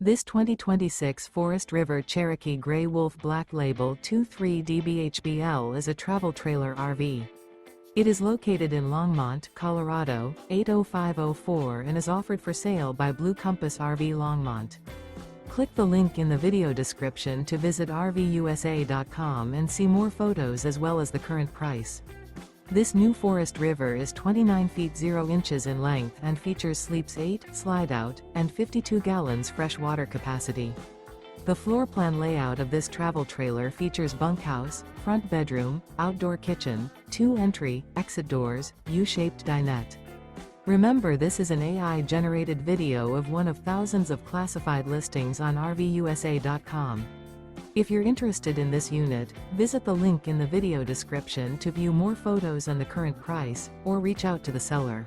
This 2026 Forest River Cherokee Grey Wolf Black Label 23DBHBL is a travel trailer RV. It is located in Longmont, Colorado, 80504 and is offered for sale by Blue Compass RV Longmont. Click the link in the video description to visit RVUSA.com and see more photos as well as the current price. This new Forest River is 29 feet 0 inches in length and features sleeps 8, slide-out, and 52 gallons fresh water capacity. The floor plan layout of this travel trailer features bunkhouse, front bedroom, outdoor kitchen, 2 entry, exit doors, U-shaped dinette. Remember, this is an AI-generated video of one of thousands of classified listings on RVUSA.com. If you're interested in this unit, visit the link in the video description to view more photos and the current price, or reach out to the seller.